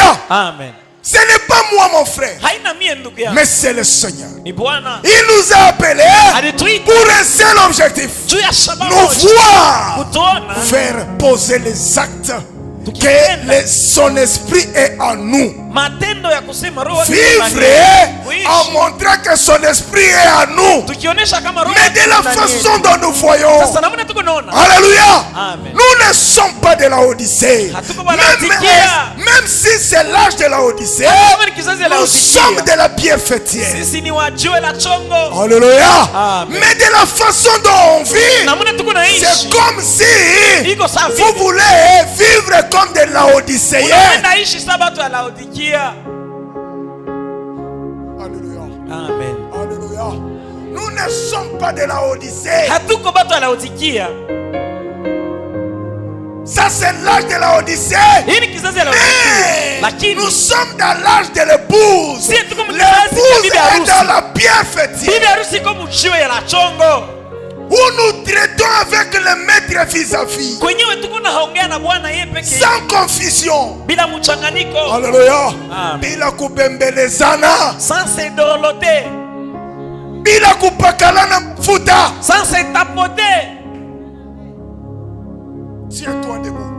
Alléluia. Amen. Ce n'est pas moi mon frère, mais c'est le Seigneur. Il nous a appelés pour un seul objectif. Nous voir faire poser les actes que son esprit est en nous. Vivre en montrant que son esprit est en nous. Mais de la façon dont nous voyons. Alléluia. Nous ne sommes pas de la Odyssée. Même si c'est l'âge de la Odyssée, nous sommes de la bienfaitière. Alléluia. Mais de la façon dont on vit, c'est comme si vous voulez vivre comme de la Odyssée. Alléluia. Amen. Alléluia. Nous ne sommes pas de la Odyssée. Ça c'est l'âge de la Odyssée. Mais nous sommes dans l'âge de l'épouse. L'épouse est dans la bienfaitière. Où nous traitons avec le maître vis-à-vis. Sans confusion. Alléluia. Bila kubembelezana. Sans se dorloter. Bila kupakalana futa. Sans se tapoter. Tiens-toi debout.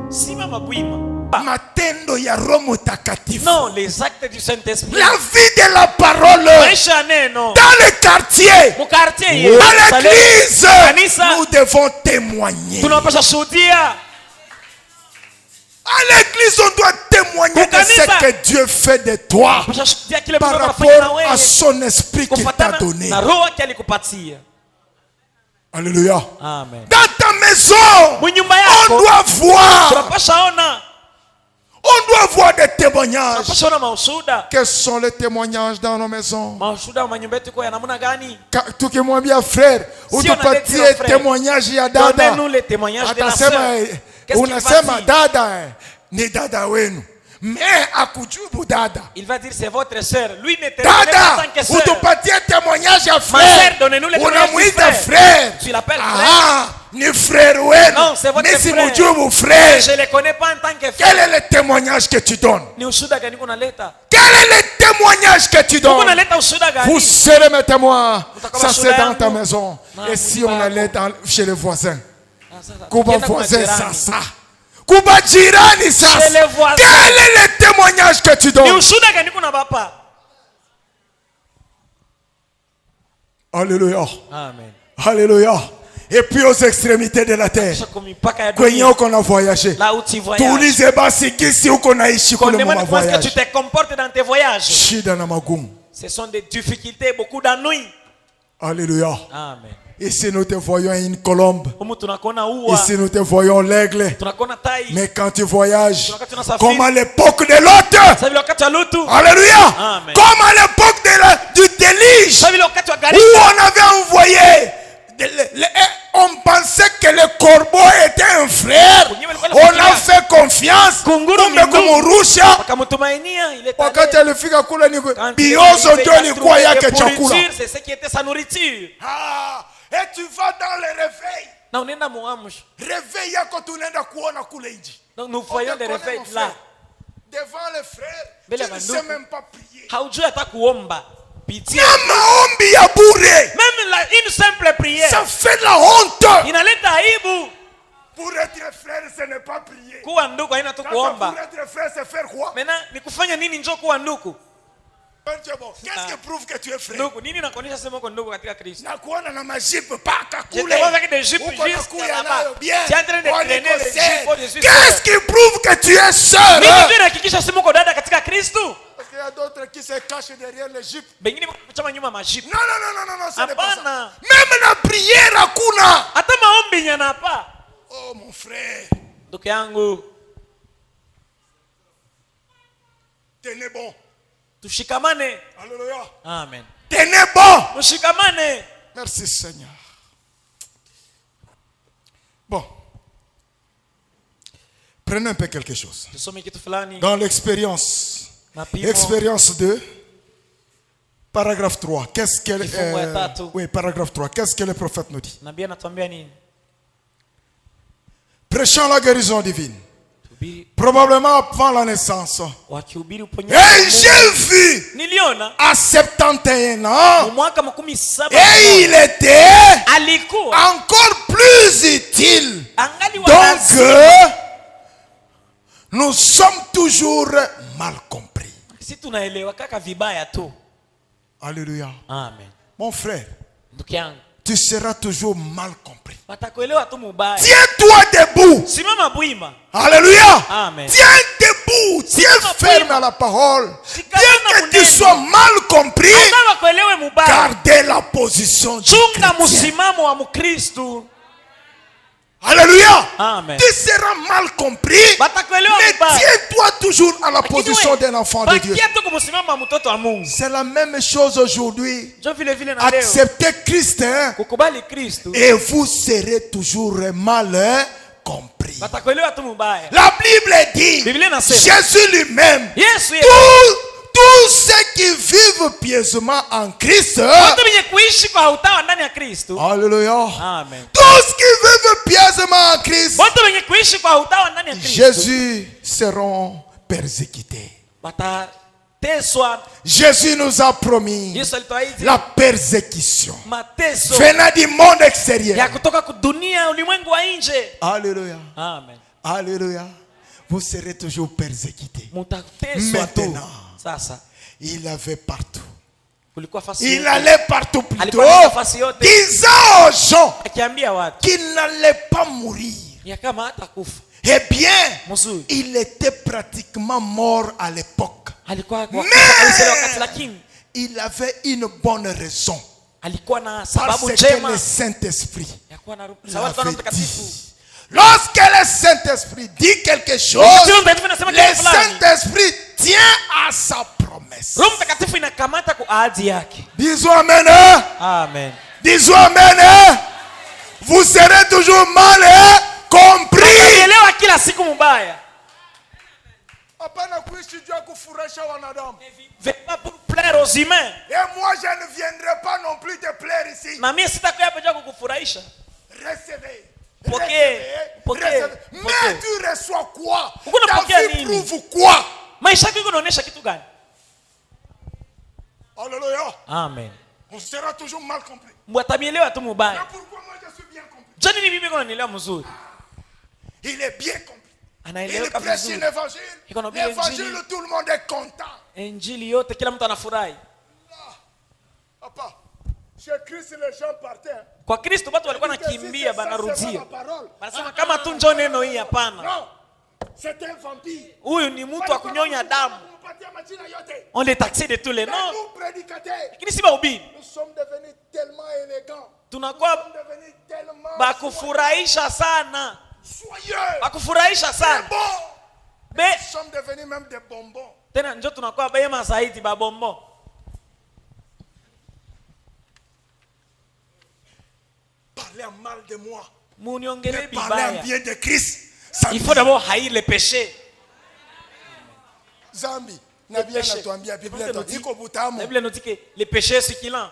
Matendo ya Roho Mtakatifu. Non, les actes du Saint-Esprit. La vie de la parole. Dans le quartier. À l'église. Nous devons témoigner. À l'église, on doit témoigner de ce que Dieu fait de toi par rapport à son esprit qu'il t'a donné. Alléluia. Amen. Dans ta maison, on doit voir. On doit voir des témoignages. Quels sont les témoignages dans nos maisons? Tu qui m'as bien frère, ou tu patie témoignage ya dada. Unasema dada ni dada wenu. Mais akujubu dada. Il va dire c'est votre sœur. Lui ne te reconnaît pas en tant que sœur. Utupatie témoignage à frère. Unamuita frère. Tu l'appelles frère. Ah, ni frère wenu. Non, c'est votre frère. Mujubu frère. Je le connais pas en tant que frère. Quel est le témoignage que tu donnes? Ni ushuda gani kunaleta? Quel est le témoignage que tu donnes? Vous serez mes témoins. Ça c'est dans ta maison. Et si on allait chez les voisins? Kuba voisin ça. Kuba jirani ça. Quel est le témoignage que tu donnes? Alléluia. Amen. Alléluia. Et puis aux extrémités de la terre. Kwenye uko na voyager. Tuulize basi kisi uko naishi kule mwa voyage. Comment tu te comportes dans tes voyages? Shida na magumu. Ce sont des difficultés, beaucoup d'ennuis. Alléluia. Amen. Ici nous te voyons une colombe. Ici nous te voyons l'aigle. Mais quand tu voyages, comme à l'époque de Lot. Alléluia. Amen. Comme à l'époque du déluge. Où on avait envoyé. On pensait que le corbeau était un frère. On a fait confiance. C'est ce qui était sa nourriture. Et tu vas dans le réveil. Réveil yako tunaenda kuona kule nje. Donc nous voyons des réveils là. Devant les frères, tu ne sais même pas prier. Haujui hata kuomba. Pitié. Même une simple prière. Ça fait la honte. Inaleta aibu. Pour être frère, ce n'est pas prier. Kuwa ndugu haina tu kuomba. Pour être frère, c'est faire quoi? Maintenant, ni kufanya nini njoo kuwa ndugu? Qu'est-ce qui prouve que tu es frère? Ndugu, nini nakuonyesha sema uko ndugu katika Kristo? Na kuona na majipe paka kule. Je te vois avec des jupes jusqu'à là-bas. Tu es en train de traîner des jupes. Qu'est-ce qui prouve que tu es sœur? Nini ndio inahakikisha sema uko dada katika Kristo? Parce qu'il y a d'autres qui se cachent derrière les jupes. Bengine kuchama nyuma majipe. Non, ce n'est pas ça. Même la prière hakuna. Hata maombi yana hapa. Oh mon frère. Ndugu yangu. Tenez bon. Tushikamane. Alléluia. Amen. Tenez bon. Tushikamane. Merci Seigneur. Bon. Prenez un peu quelque chose. Dans l'expérience. Expérience 2. Paragraphe 3. Qu'est-ce que oui, paragraphe 3. Qu'est-ce que le prophète nous dit? Prêchant la guérison divine. Probablement avant la naissance. Et j'ai vu à 71 ans, et il était encore plus utile. Donc, nous sommes toujours mal compris. Alléluia. Amen. Mon frère, tu seras toujours mal compris. Tiens-toi debout. Alléluia. Amen. Tiens debout. Tiens ferme à la parole. Bien que tu sois mal compris, gardez la position du chrétien. Alléluia. Amen. Tu seras mal compris, mais tiens-toi toujours à la position d'un enfant de Dieu. C'est la même chose aujourd'hui. Acceptez Christ, et vous serez toujours mal compris. La Bible dit, Jésus lui-même, tous ceux qui vivent pieusement en Christ, alléluia. Amen. Tous qui vivent pieusement en Christ, Jésus seront persécutés. Jésus nous a promis la persécution venant du monde extérieur. Alléluia. Amen. Alléluia. Vous serez toujours persécutés. Maintenant, il avait partout. Il allait partout plutôt, disant aux gens qu'il n'allait pas mourir. Eh bien, il était pratiquement mort à l'époque. Mais il avait une bonne raison. Parce que le Saint-Esprit l'avait dit. Lorsque le Saint-Esprit dit quelque chose, le Saint-Esprit tient à sa promesse. Disons amen. Amen. Disons amen. Vous serez toujours mal compris. Pas pour plaire aux humains. Et moi je ne viendrai pas non plus te plaire ici. Recevez. Mais tu reçois quoi? Ta vie prouve quoi? Alléluia. Amen. On sera toujours mal compris. Mais pourquoi moi je suis bien compris? Il est bien compris. Il prêche un évangile. L'évangile, tout le monde est content. Papa, chez Christ les gens partaient. Kwa Kristo watu walikuwa nakimbia banarudia. Wanasema kama tu njoo neno hii hapana. Huyu ni mtu wa kunyonya damu. On les taxait de tous les noms. Lakini si bahubiri. Tunakuwa bakufurahisha sana. Bakufurahisha sana. Nous sommes devenus même des bonbons. Tena njoo tunakuwa bema zaidi ba bonbon. Parler en mal de moi. Mais parler en bien de Christ. Il faut d'abord haïr les péchés. Zambi. La Bible nous dit que les péchés c'est qu'il a.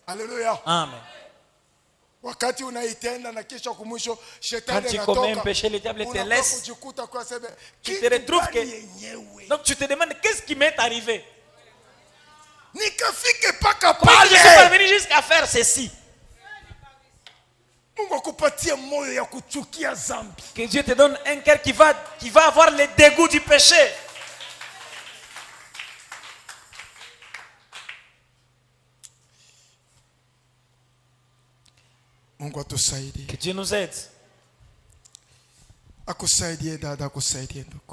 Alléluia. Amen. Quand tu commets un péché, le diable te laisse. Tu te retrouves que... Donc tu te demandes qu'est-ce qui m'est arrivé. Comment je suis parvenu jusqu'à faire ceci? Que Dieu te donne un cœur qui va avoir le dégoût du péché. Que Dieu nous aide.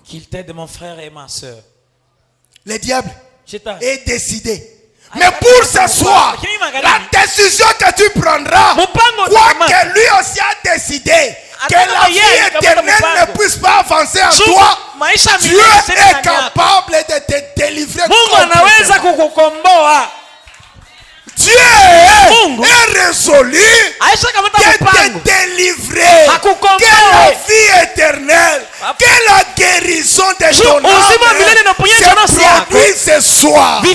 Qu'il t'aide mon frère et ma soeur. Le diable est décidé. Mais pour ce soir, la décision que tu prendras, quoi que lui aussi a décidé, que la vie éternelle ne puisse pas avancer en toi, Dieu est capable de te délivrer. Dieu est résolu de te délivrer, que la vie éternelle, que la guérison de ton âme se produise ce soir. Le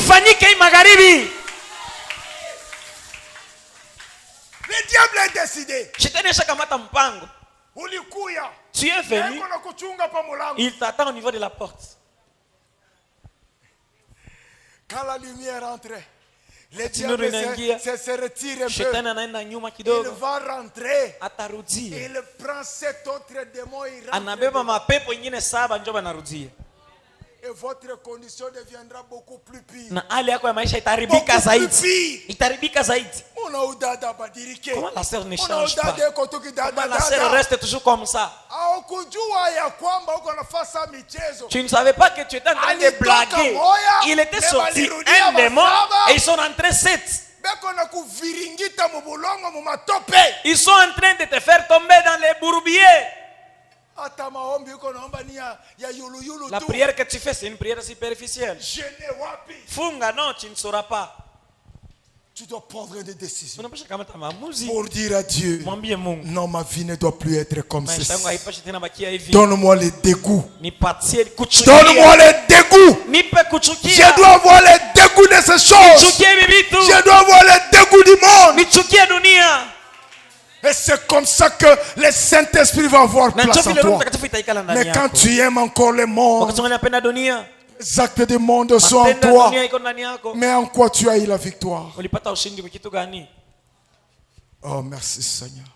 diable est décidé. Tu es venu. Il t'attend au niveau de la porte. Quand la lumière entre, le diable se retire un peu. Il va rentrer. Il prend cet autre démon. Et votre condition deviendra beaucoup plus pire. Na hali yako ya maisha itaribika zaidi. Itaribika zaidi. Comment la sœur ne change pas? Comment la sœur reste toujours comme ça? Tu ne savais pas que tu étais en train de blaguer. Il était sorti un démon et ils sont rentrés 7. Ils sont en train de te faire tomber dans les bourbiers. La prière que tu fais, c'est une prière superficielle. Funga, non, tu ne sauras pas. Tu dois prendre des décisions pour dire à Dieu, non, ma vie ne doit plus être comme ceci. Donne-moi le dégoût. Donne-moi le dégoût. Je dois avoir le dégoût de ces choses. Je dois avoir le dégoût du monde. Et c'est comme ça que le Saint-Esprit va avoir place en toi. Mais quand tu aimes encore le monde, les actes du monde sont en toi. Mais en quoi tu as eu la victoire? Oh, merci Seigneur.